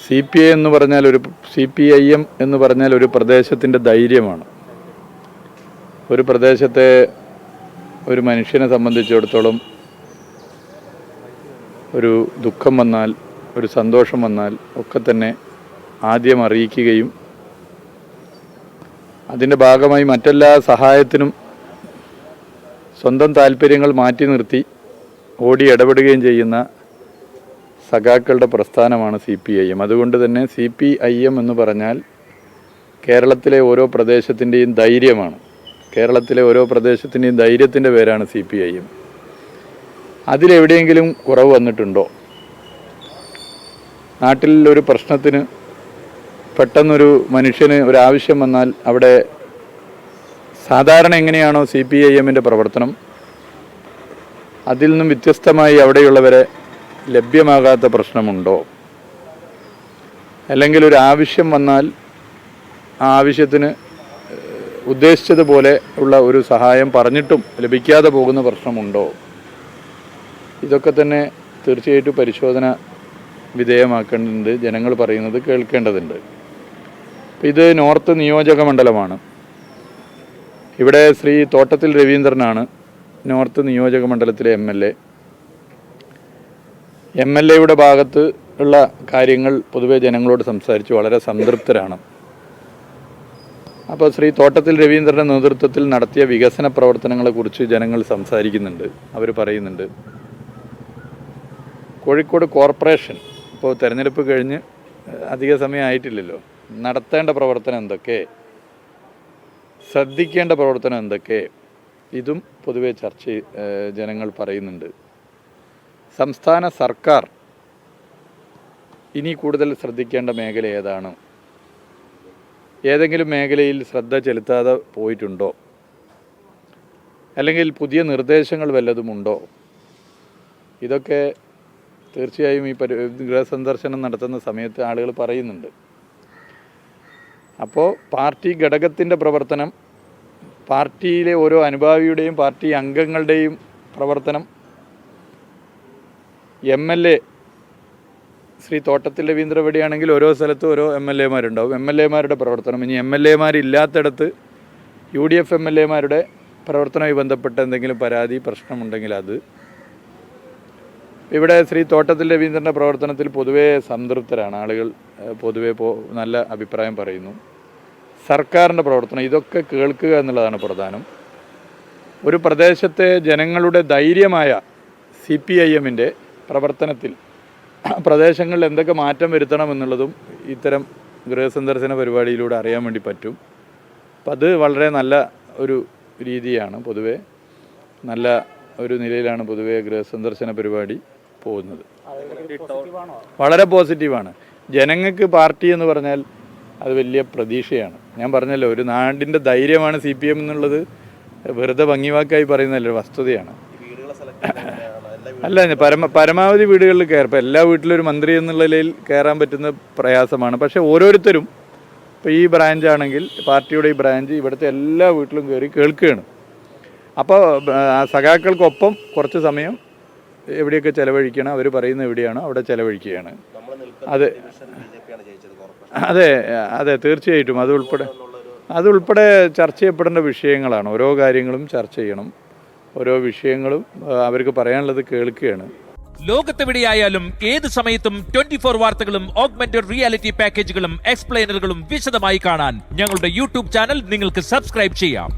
CPI എന്ന് പറഞ്ഞാൽ CPIM എന്ന് പറഞ്ഞാൽ ഒരു പ്രദേശത്തിൻ്റെ ധൈര്യമാണ്. ഒരു പ്രദേശത്തെ ഒരു മനുഷ്യനെ സംബന്ധിച്ചിടത്തോളം ഒരു ദുഃഖം വന്നാൽ, ഒരു സന്തോഷം വന്നാൽ ഒക്കെ തന്നെ ആദ്യം അറിയിക്കുകയും അതിൻ്റെ ഭാഗമായി മറ്റെല്ലാ സഹായത്തിനും സ്വന്തം താല്പര്യങ്ങൾ മാറ്റി നിർത്തി ഓടി ഇടപെടുകയും ചെയ്യുന്ന സഖാക്കളുടെ പ്രസ്ഥാനമാണ് CPIM. അതുകൊണ്ട് തന്നെ CPIM എന്ന് പറഞ്ഞാൽ കേരളത്തിലെ ഓരോ പ്രദേശത്തിൻ്റെയും ധൈര്യമാണ്. കേരളത്തിലെ ഓരോ പ്രദേശത്തിൻ്റെയും ധൈര്യത്തിൻ്റെ പേരാണ് CPIM. അതിലെവിടെയെങ്കിലും കുറവ് വന്നിട്ടുണ്ടോ? നാട്ടിൽ ഒരു പ്രശ്നത്തിന് പെട്ടെന്നൊരു മനുഷ്യന് ഒരാവശ്യം വന്നാൽ അവിടെ സാധാരണ എങ്ങനെയാണോ CPIMൻ്റെ പ്രവർത്തനം, അതിൽ നിന്നും വ്യത്യസ്തമായി അവിടെയുള്ളവരെ ലഭ്യമാകാത്ത പ്രശ്നമുണ്ടോ? അല്ലെങ്കിൽ ഒരു ആവശ്യം വന്നാൽ ആ ആവശ്യത്തിന് ഉദ്ദേശിച്ചതുപോലെ ഉള്ള ഒരു സഹായം പറഞ്ഞിട്ടും ലഭിക്കാതെ പോകുന്ന പ്രശ്നമുണ്ടോ? ഇതൊക്കെ തന്നെ തീർച്ചയായിട്ടും പരിശോധന വിധേയമാക്കേണ്ടതുണ്ട്. ജനങ്ങൾ പറയുന്നത് കേൾക്കേണ്ടതുണ്ട്. ഇത് നോർത്ത് നിയോജക മണ്ഡലമാണ്. ഇവിടെ ശ്രീ തോട്ടത്തിൽ രവീന്ദ്രനാണ് നോർത്ത് നിയോജക മണ്ഡലത്തിലെ MLA ഭാഗത്ത് ഉള്ള കാര്യങ്ങൾ പൊതുവെ ജനങ്ങളോട് സംസാരിച്ച് വളരെ സംതൃപ്തരാണ്. അപ്പോൾ ശ്രീ തോട്ടത്തിൽ രവീന്ദ്രൻ്റെ നേതൃത്വത്തിൽ നടത്തിയ വികസന പ്രവർത്തനങ്ങളെക്കുറിച്ച് ജനങ്ങൾ സംസാരിക്കുന്നുണ്ട്. അവർ പറയുന്നുണ്ട്, കോഴിക്കോട് കോർപ്പറേഷൻ ഇപ്പോൾ തെരഞ്ഞെടുപ്പ് കഴിഞ്ഞ് അധിക സമയം ആയിട്ടില്ലല്ലോ, നടത്തേണ്ട പ്രവർത്തനം എന്തൊക്കെ, ശ്രദ്ധിക്കേണ്ട പ്രവർത്തനം എന്തൊക്കെ, ഇതും പൊതുവെ ജനങ്ങൾ പറയുന്നുണ്ട്. സംസ്ഥാന സർക്കാർ ഇനി കൂടുതൽ ശ്രദ്ധിക്കേണ്ട മേഖല ഏതാണ്? ഏതെങ്കിലും മേഖലയിൽ ശ്രദ്ധ ചെലുത്താതെ പോയിട്ടുണ്ടോ? അല്ലെങ്കിൽ പുതിയ നിർദ്ദേശങ്ങൾ വല്ലതുമുണ്ടോ? ഇതൊക്കെ തീർച്ചയായും ഈ ഗൃഹസന്ദർശനം നടത്തുന്ന സമയത്ത് ആളുകൾ പറയുന്നുണ്ട്. അപ്പോൾ പാർട്ടി ഘടകത്തിൻ്റെ പ്രവർത്തനം, പാർട്ടിയിലെ ഓരോ അനുഭാവിയുടെയും പാർട്ടി അംഗങ്ങളുടെയും പ്രവർത്തനം, MLA ശ്രീ തോട്ടത്തിൽ രവീന്ദ്ര എവിടെയാണെങ്കിൽ ഓരോ സ്ഥലത്തും ഓരോ MLAമാരുണ്ടാവും. MLAമാരുടെ പ്രവർത്തനം, ഇനി MLAമാരില്ലാത്തടത്ത് UDF MLAമാരുടെ പ്രവർത്തനവുമായി ബന്ധപ്പെട്ട എന്തെങ്കിലും പരാതി പ്രശ്നമുണ്ടെങ്കിൽ അത്. ഇവിടെ ശ്രീ തോട്ടത്തിൽ രവീന്ദ്രൻ്റെ പ്രവർത്തനത്തിൽ പൊതുവേ സംതൃപ്തരാണ് ആളുകൾ. പൊതുവെ നല്ല അഭിപ്രായം പറയുന്നു. സർക്കാരിൻ്റെ പ്രവർത്തനം, ഇതൊക്കെ കേൾക്കുക എന്നുള്ളതാണ് പ്രധാനം. ഒരു പ്രദേശത്തെ ജനങ്ങളുടെ ധൈര്യമായ CPIMൻ്റെ പ്രവർത്തനത്തിൽ പ്രദേശങ്ങളിൽ എന്തൊക്കെ മാറ്റം വരുത്തണം എന്നുള്ളതും ഇത്തരം ഗൃഹസന്ദർശന പരിപാടിയിലൂടെ അറിയാൻ വേണ്ടി പറ്റും. അപ്പം അത് വളരെ നല്ല ഒരു രീതിയാണ്. പൊതുവെ നല്ല ഒരു നിലയിലാണ് പൊതുവെ ഗൃഹസന്ദർശന പരിപാടി പോകുന്നത്. വളരെ പോസിറ്റീവാണ്. ജനങ്ങൾക്ക് പാർട്ടി എന്ന് പറഞ്ഞാൽ അത് വലിയ പ്രതീക്ഷയാണ്. ഞാൻ പറഞ്ഞല്ലോ, ഒരു നാടിൻ്റെ ധൈര്യമാണ് CPM എന്നുള്ളത് വെറുതെ ഭംഗിവാക്കായി പറയുന്നതല്ല, വസ്തുതയാണ്. അല്ല, പരമാവധി വീടുകളിൽ കയറും. ഇപ്പോൾ എല്ലാ വീട്ടിലും ഒരു മന്ത്രി എന്നുള്ള നിലയിൽ കയറാൻ പറ്റുന്ന പ്രയാസമാണ്. പക്ഷേ ഓരോരുത്തരും, ഇപ്പോൾ ഈ ബ്രാഞ്ചാണെങ്കിൽ പാർട്ടിയുടെ ഈ ബ്രാഞ്ച് ഇവിടുത്തെ എല്ലാ വീട്ടിലും കയറി കേൾക്കുകയാണ്. അപ്പോൾ സഖാക്കൾക്കൊപ്പം കുറച്ച് സമയം എവിടെയൊക്കെ ചിലവഴിക്കണം, അവർ പറയുന്ന എവിടെയാണോ അവിടെ ചിലവഴിക്കുകയാണ്. അതെ തീർച്ചയായിട്ടും അതുൾപ്പെടെ ചർച്ച ചെയ്യപ്പെടേണ്ട വിഷയങ്ങളാണ്. ഓരോ കാര്യങ്ങളും ചർച്ച ചെയ്യണം. ഓരോ വിഷയങ്ങളും അവർക്ക് പറയാനുള്ളത് കേൾക്കുകയാണ്. ലോകത്തെവിടെയായാലും ഏത് സമയത്തും 24 വാർത്തകളും ഓഗ്മെന്റഡ് റിയാലിറ്റി പാക്കേജുകളും എക്സ്പ്ലെയിനറുകളും വിശദമായി കാണാൻ ഞങ്ങളുടെ YouTube ചാനൽ നിങ്ങൾക്ക് സബ്സ്ക്രൈബ് ചെയ്യാം.